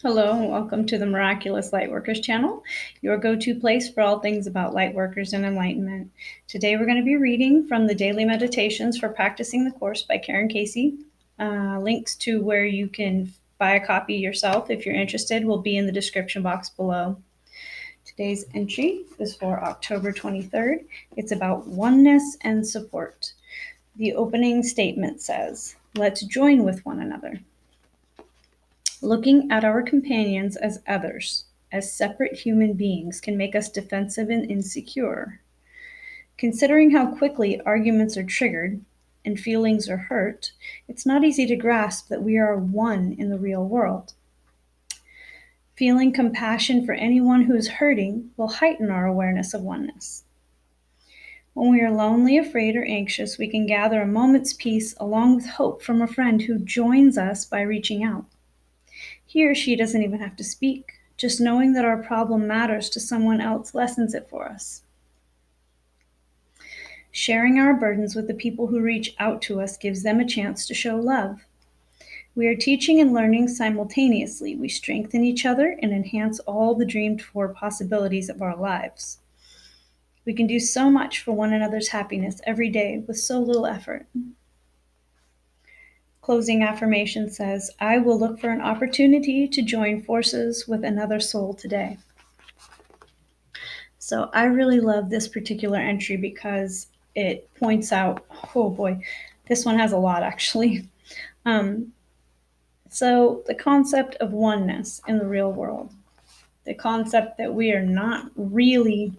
Hello and welcome to the Miraculous Lightworkers channel, your go-to place for all things about lightworkers and enlightenment. Today we're going to be reading from the Daily Meditations for Practicing the Course by Karen Casey. Links to where you can buy a copy yourself if you're interested will be in the description box below. Today's entry is for October 23rd. It's about oneness and support. The opening statement says, "Let's join with one another. Looking at our companions as others, as separate human beings, can make us defensive and insecure. Considering how quickly arguments are triggered and feelings are hurt, it's not easy to grasp that we are one in the real world. Feeling compassion for anyone who is hurting will heighten our awareness of oneness. When we are lonely, afraid, or anxious, we can gather a moment's peace along with hope from a friend who joins us by reaching out. He or she doesn't even have to speak. Just knowing that our problem matters to someone else lessens it for us. Sharing our burdens with the people who reach out to us gives them a chance to show love. We are teaching and learning simultaneously. We strengthen each other and enhance all the dreamed-for possibilities of our lives. We can do so much for one another's happiness every day with so little effort." Closing affirmation says, "I will look for an opportunity to join forces with another soul today." So I really love this particular entry because it points out, oh boy, this one has a lot actually. So the concept of oneness in the real world, the concept that we are not really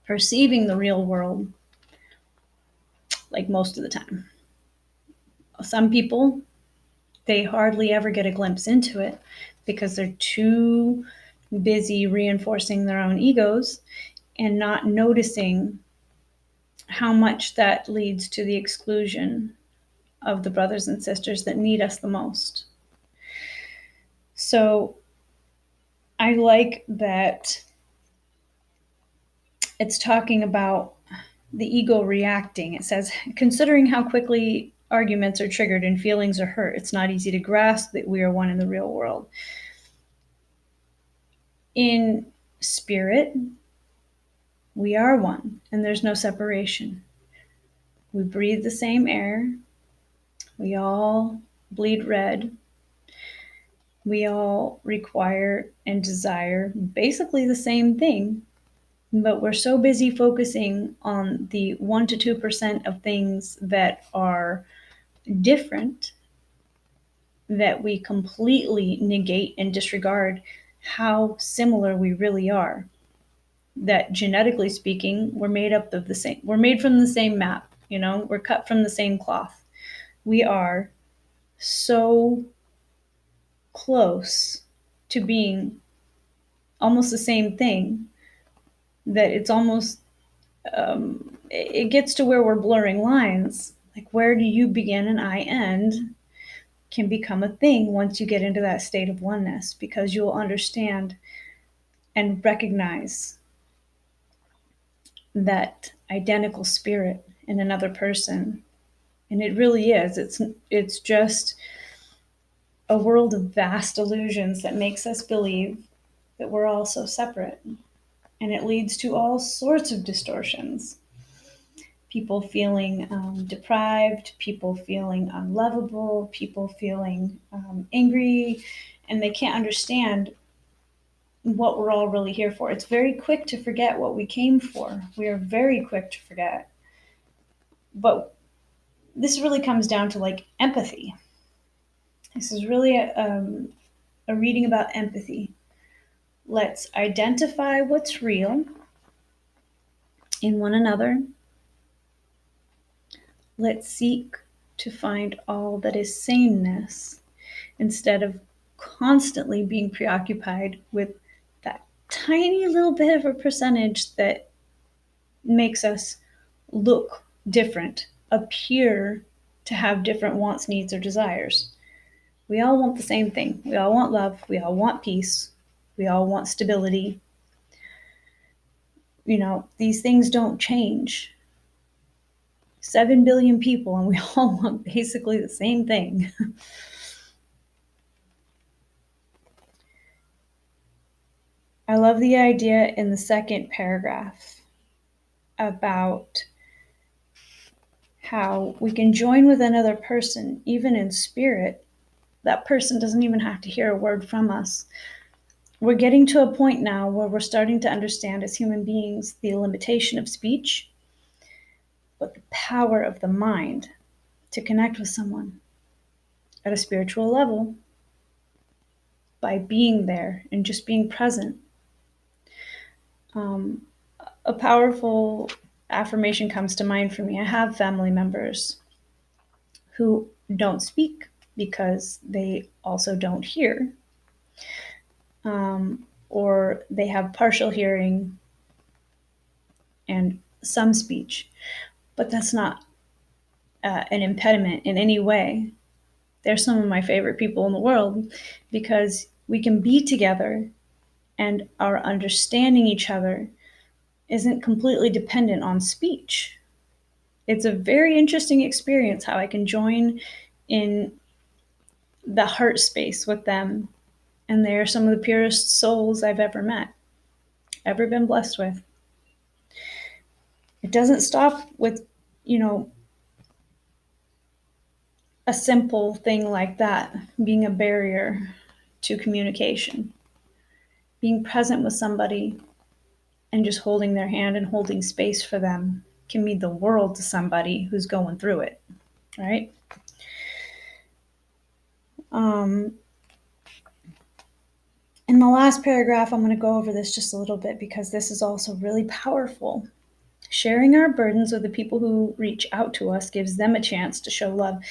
perceiving the real world like most of the time. Some people, they hardly ever get a glimpse into it because they're too busy reinforcing their own egos and not noticing how much that leads to the exclusion of the brothers and sisters that need us the most. So I like that it's talking about the ego reacting. It says, considering how quickly arguments are triggered and feelings are hurt, it's not easy to grasp that we are one in the real world. In spirit, we are one, and there's no separation. We breathe the same air. We all bleed red. We all require and desire basically the same thing, but we're so busy focusing on the 1% to 2% of things that are different that we completely negate and disregard how similar we really are. That genetically speaking, we're made from the same map, we're cut from the same cloth. We are so close to being almost the same thing that it's almost it gets to where we're blurring lines. Like, where do you begin and I end can become a thing once you get into that state of oneness, because you'll understand and recognize that identical spirit in another person. And it really is. It's just a world of vast illusions that makes us believe that we're all so separate. And it leads to all sorts of distortions. People feeling deprived, people feeling unlovable, people feeling angry, and they can't understand what we're all really here for. It's very quick to forget what we came for. We are very quick to forget. But this really comes down to like empathy. This is really a reading about empathy. Let's identify what's real in one another. Let's seek to find all that is sameness instead of constantly being preoccupied with that tiny little bit of a percentage that makes us look different, appear to have different wants, needs, or desires. We all want the same thing. We all want love. We all want peace. We all want stability. These things don't change. 7 billion people, and we all want basically the same thing. I love the idea in the second paragraph about how we can join with another person, even in spirit. That person doesn't even have to hear a word from us. We're getting to a point now where we're starting to understand as human beings the limitation of speech, but the power of the mind to connect with someone at a spiritual level by being there and just being present. A powerful affirmation comes to mind for me. I have family members who don't speak because they also don't hear, or they have partial hearing and some speech, but that's not an impediment in any way. They're some of my favorite people in the world because we can be together and our understanding each other isn't completely dependent on speech. It's a very interesting experience how I can join in the heart space with them, and they're some of the purest souls I've ever met, ever been blessed with. It doesn't stop with, a simple thing like that being a barrier to communication. Being present with somebody and just holding their hand and holding space for them can mean the world to somebody who's going through it, right? In the last paragraph, I'm going to go over this just a little bit because this is also really powerful. Sharing our burdens with the people who reach out to us gives them a chance to show love.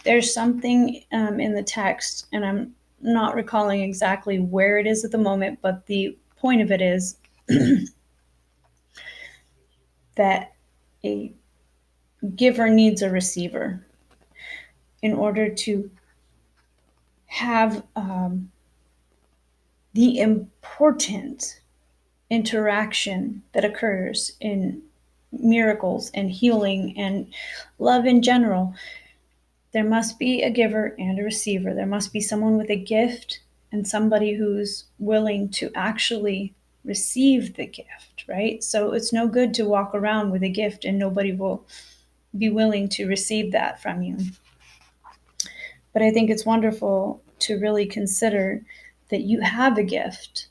There's something in the text, and I'm not recalling exactly where it is at the moment, but the point of it is that a giver needs a receiver in order to have the important interaction that occurs in miracles and healing and love in general. There must be a giver and a receiver. There must be someone with a gift and somebody who's willing to actually receive the gift, right? So it's no good to walk around with a gift and nobody will be willing to receive that from you. But I think it's wonderful to really consider that you have a gift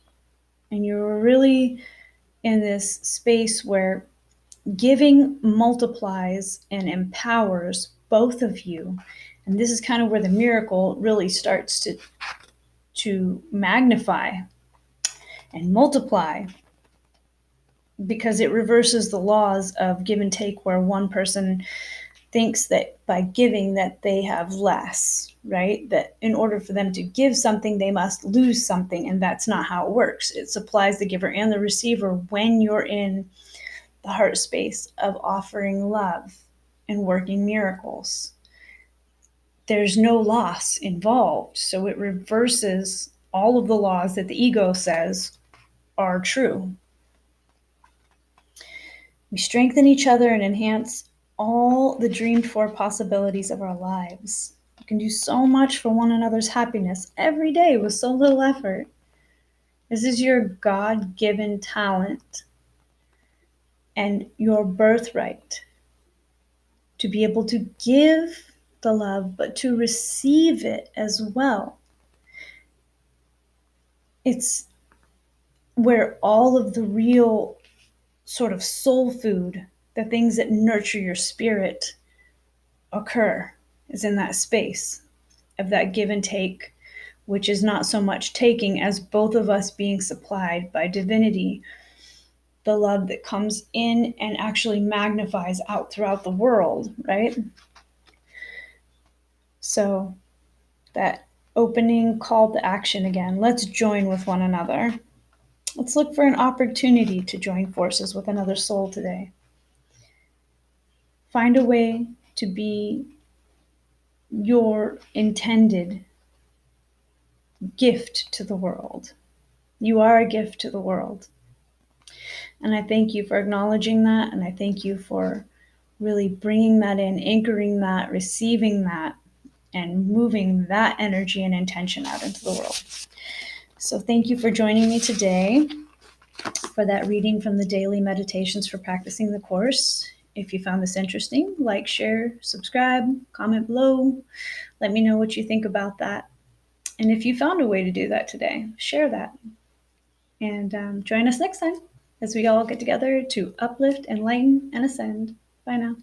and you're really in this space where giving multiplies and empowers both of you. And this is kind of where the miracle really starts to magnify and multiply, because it reverses the laws of give and take, where one person thinks that by giving that they have less, right? That in order for them to give something, they must lose something. And that's not how it works. It supplies the giver and the receiver when you're in the heart space of offering love and working miracles. There's no loss involved. So it reverses all of the laws that the ego says are true. We strengthen each other and enhance all the dreamed for possibilities of our lives. We can do so much for one another's happiness every day with so little effort. This is your God-given talent and your birthright to be able to give the love, but to receive it as well. It's where all of the real sort of soul food, the things that nurture your spirit, occur, is in that space of that give and take, which is not so much taking as both of us being supplied by divinity, the love that comes in and actually magnifies out throughout the world, right? So that opening call to action again, let's join with one another. Let's look for an opportunity to join forces with another soul today. Find a way to be your intended gift to the world. You are a gift to the world. And I thank you for acknowledging that. And I thank you for really bringing that in, anchoring that, receiving that, and moving that energy and intention out into the world. So thank you for joining me today. for that reading from the daily meditations for practicing the Course. If you found this interesting, like, share, subscribe, comment below. Let me know what you think about that. And if you found a way to do that today, share that. And join us next time as we all get together to uplift, enlighten, and ascend. Bye now.